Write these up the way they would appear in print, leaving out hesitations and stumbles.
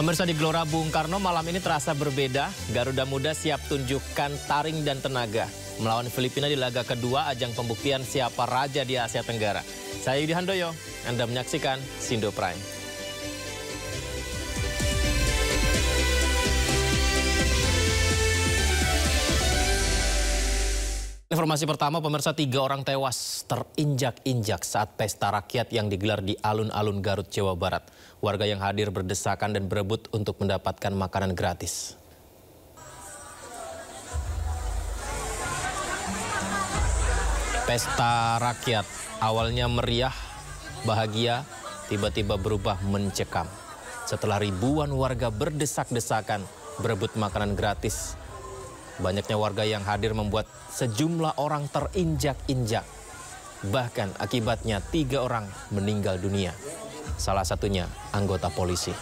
Pemirsa, di Gelora Bung Karno malam ini terasa berbeda. Garuda Muda siap tunjukkan taring dan tenaga. Melawan Filipina di laga kedua ajang pembuktian siapa raja di Asia Tenggara. Saya Yudi Handoyo, Anda menyaksikan Sindo Prime. Informasi pertama, pemirsa, 3 orang tewas terinjak-injak saat pesta rakyat yang digelar di alun-alun Garut, Jawa Barat. Warga yang hadir berdesakan dan berebut untuk mendapatkan makanan gratis. Pesta rakyat awalnya meriah, bahagia, tiba-tiba berubah mencekam. Setelah ribuan warga berdesak-desakan berebut makanan gratis, banyaknya warga yang hadir membuat sejumlah orang terinjak-injak. Bahkan akibatnya 3 orang meninggal dunia. Salah satunya anggota polisi.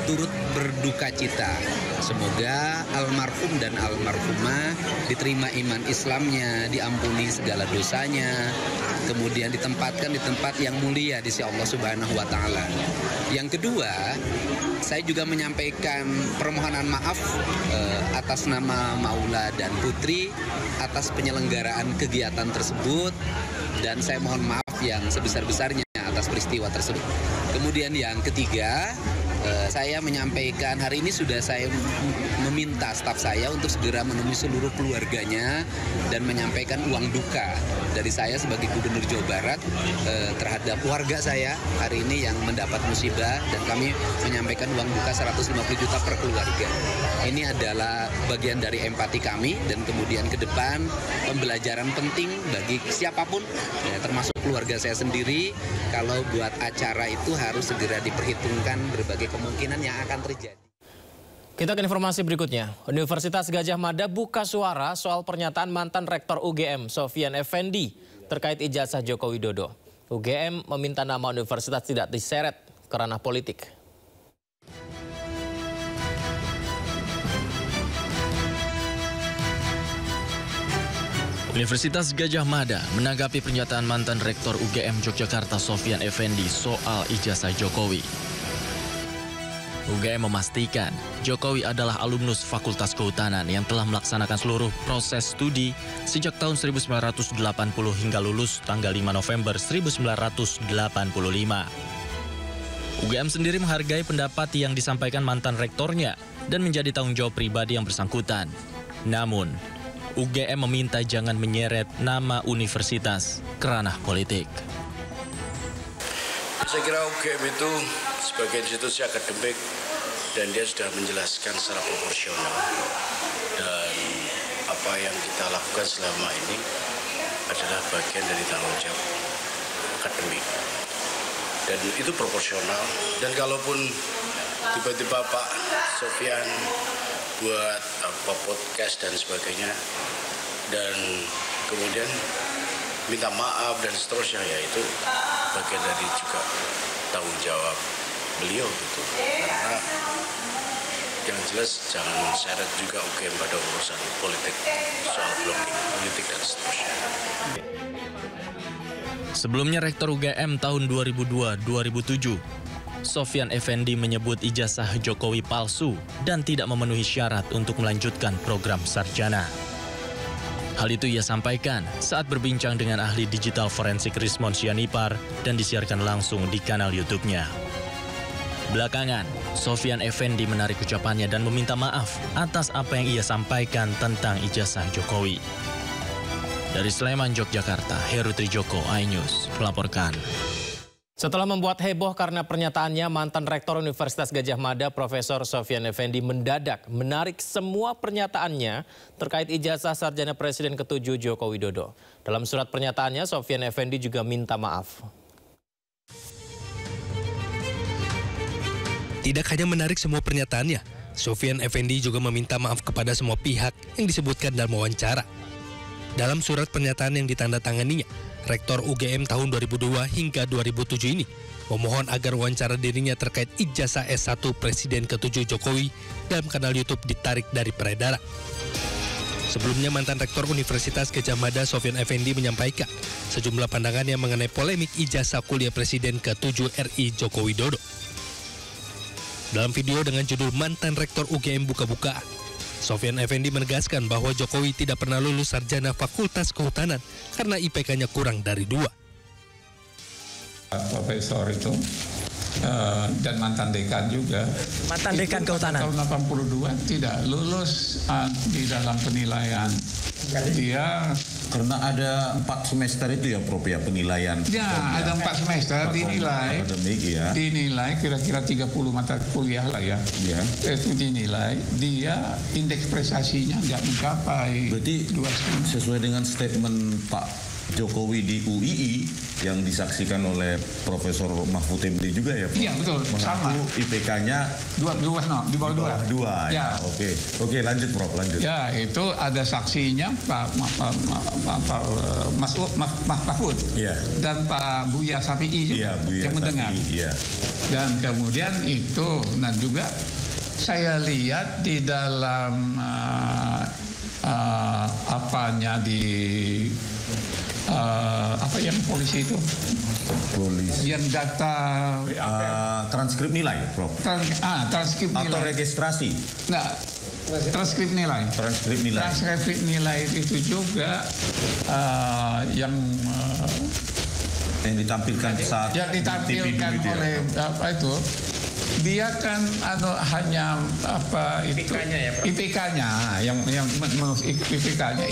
Turut berduka cita. Semoga almarhum dan almarhumah diterima iman Islamnya, diampuni segala dosanya, kemudian ditempatkan di tempat yang mulia di sisi Allah Subhanahu wa Ta'ala. Yang kedua, saya juga menyampaikan permohonan maaf atas nama Maula dan Putri atas penyelenggaraan kegiatan tersebut, dan saya mohon maaf yang sebesar-besarnya atas peristiwa tersebut. Kemudian yang ketiga, saya menyampaikan hari ini sudah saya meminta staf saya untuk segera menemui seluruh keluarganya dan menyampaikan uang duka dari saya sebagai Gubernur Jawa Barat terhadap warga saya hari ini yang mendapat musibah, dan kami menyampaikan uang duka 150 juta per keluarga. Ini adalah bagian dari empati kami, dan kemudian ke depan pembelajaran penting bagi siapapun, ya, termasuk keluarga saya sendiri. Kalau buat acara itu harus segera diperhitungkan berbagai kemungkinan yang akan terjadi. Kita ke informasi berikutnya. Universitas Gadjah Mada buka suara soal pernyataan mantan Rektor UGM Sofyan Effendi terkait ijazah Joko Widodo. UGM meminta nama universitas tidak diseret ke ranah politik. Universitas Gadjah Mada menanggapi pernyataan mantan Rektor UGM Yogyakarta Sofyan Effendi soal ijazah Jokowi. UGM memastikan Jokowi adalah alumnus Fakultas Kehutanan yang telah melaksanakan seluruh proses studi sejak tahun 1980 hingga lulus tanggal 5 November 1985. UGM sendiri menghargai pendapat yang disampaikan mantan rektornya dan menjadi tanggung jawab pribadi yang bersangkutan. Namun, UGM meminta jangan menyeret nama universitas ke ranah politik. Saya kira UGM itu sebagai institusi akademik dan dia sudah menjelaskan secara proporsional, dan apa yang kita lakukan selama ini adalah bagian dari tanggung jawab akademik dan itu proporsional. Dan kalaupun tiba-tiba Pak Sofyan buat podcast dan sebagainya dan kemudian minta maaf dan seterusnya, ya itu bagian dari juga tanggung jawab beliau gitu. Karena yang jelas jangan seret juga UGM pada urusan politik, soal blocking politik dan seterusnya. Sebelumnya Rektor UGM tahun 2002-2007, Sofyan Effendi menyebut ijazah Jokowi palsu dan tidak memenuhi syarat untuk melanjutkan program sarjana. Hal itu ia sampaikan saat berbincang dengan ahli digital forensik Rismon Sianipar dan disiarkan langsung di kanal YouTube-nya. Belakangan, Sofyan Effendi menarik ucapannya dan meminta maaf atas apa yang ia sampaikan tentang ijazah Jokowi. Dari Sleman, Yogyakarta, Heru Trijoko, iNews melaporkan. Setelah membuat heboh karena pernyataannya, mantan Rektor Universitas Gadjah Mada Profesor Sofyan Effendi mendadak menarik semua pernyataannya terkait ijazah sarjana Presiden ke-7 Joko Widodo. Dalam surat pernyataannya, Sofyan Effendi juga minta maaf. Tidak hanya menarik semua pernyataannya, Sofyan Effendi juga meminta maaf kepada semua pihak yang disebutkan dalam wawancara. Dalam surat pernyataan yang ditandatanganinya, Rektor UGM tahun 2002 hingga 2007 ini memohon agar wawancara dirinya terkait ijazah S1 Presiden ke-7 Jokowi dalam kanal YouTube ditarik dari peredaran. Sebelumnya mantan Rektor Universitas Gadjah Mada Sofyan Effendi menyampaikan sejumlah pandangannya mengenai polemik ijazah kuliah Presiden ke-7 RI Joko Widodo. Dalam video dengan judul Mantan Rektor UGM Buka-Bukaan, Sofyan Effendi menegaskan bahwa Jokowi tidak pernah lulus sarjana Fakultas Kehutanan karena IPK-nya kurang dari 2. Profesor itu dan mantan dekan juga. Mantan dekan kehutanan. Tahun 82 tidak lulus di dalam penilaian. Dia karena ada 4 semester itu ya Prof ya penilaian. Ya, ada 4 semester dinilai. Akademik ya. Dinilai kira-kira 30 mata kuliah lah ya. Ya. Itu dinilai, dia indeks prestasinya nggak mencapai. Berarti 2,5. sesuai dengan statement Pak Jokowi di UII yang disaksikan oleh Profesor Mahfud MD juga ya Pak? Iya betul, sama. IPK-nya di bawah 2. Ya. Oke, lanjut Prof, lanjut. Ya, itu ada saksinya Pak Mahfud dan Pak Buya Safi'i juga yang mendengar. Dan kemudian itu, juga saya lihat di dalam apanya apa yang polisi itu? Polisi. Yang data transkrip nilai, Prof. Transkrip nilai. Atau registrasi. Nah, transkrip nilai. Transkrip nilai. Transkrip nilai itu juga yang ditampilkan saat yang ditampilkan oleh apa itu, dia kan hanya apa itu IPK-nya yang menurut IPK-nya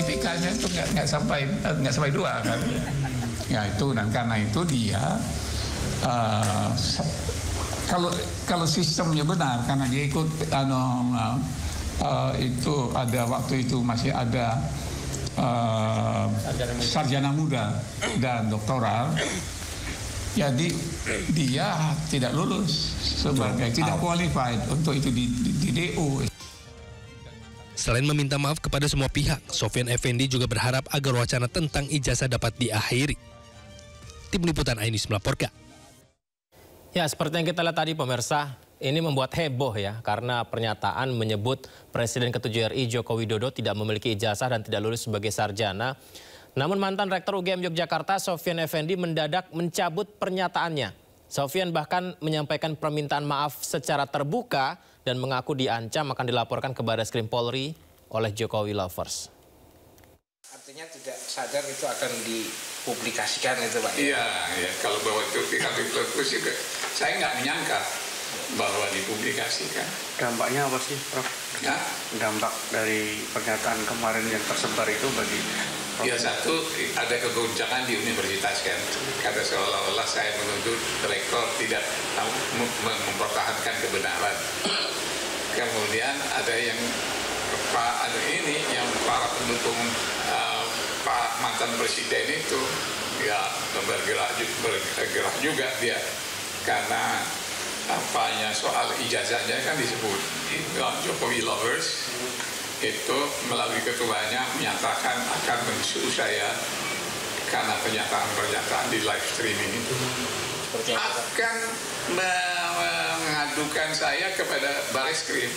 itu nggak sampai 2 kan. Ya itu, dan karena itu dia kalau sistemnya benar, karena dia ikut itu ada waktu itu masih ada sarjana muda dan doktoral. Jadi dia tidak lulus sebagai tidak qualified untuk itu di DU. Selain meminta maaf kepada semua pihak, Sofyan Effendi juga berharap agar wacana tentang ijazah dapat diakhiri. Tim Liputan Ainis melaporkan. Ya, seperti yang kita lihat tadi pemirsa, ini membuat heboh ya, karena pernyataan menyebut Presiden ke-7 RI Joko Widodo tidak memiliki ijazah dan tidak lulus sebagai sarjana. Namun mantan Rektor UGM Yogyakarta Sofyan Effendi mendadak mencabut pernyataannya. Sofyan bahkan menyampaikan permintaan maaf secara terbuka dan mengaku diancam akan dilaporkan ke Barreskrim Polri oleh Jokowi Lovers. Artinya tidak sadar itu akan dipublikasikan itu Pak? Iya, kalau bahwa itu dipublikasi juga, saya nggak menyangka bahwa dipublikasikan. Dampaknya apa sih Prof? Ya? Dampak dari pernyataan kemarin yang tersebar itu bagi Prof? Ya, satu, ada kegoncangan di universitas kan, karena seolah-olah saya menuduh rektor tidak mempertahankan kebenaran. Kemudian ada yang yang para pendukung Pak mantan presiden itu ya bergerak juga dia, karena soal ijazahnya kan disebut Jokowi Lovers. Itu melalui ketuanya menyatakan akan mensuruh saya karena pernyataan di live streaming itu akan mengadukan saya kepada Barreskrim.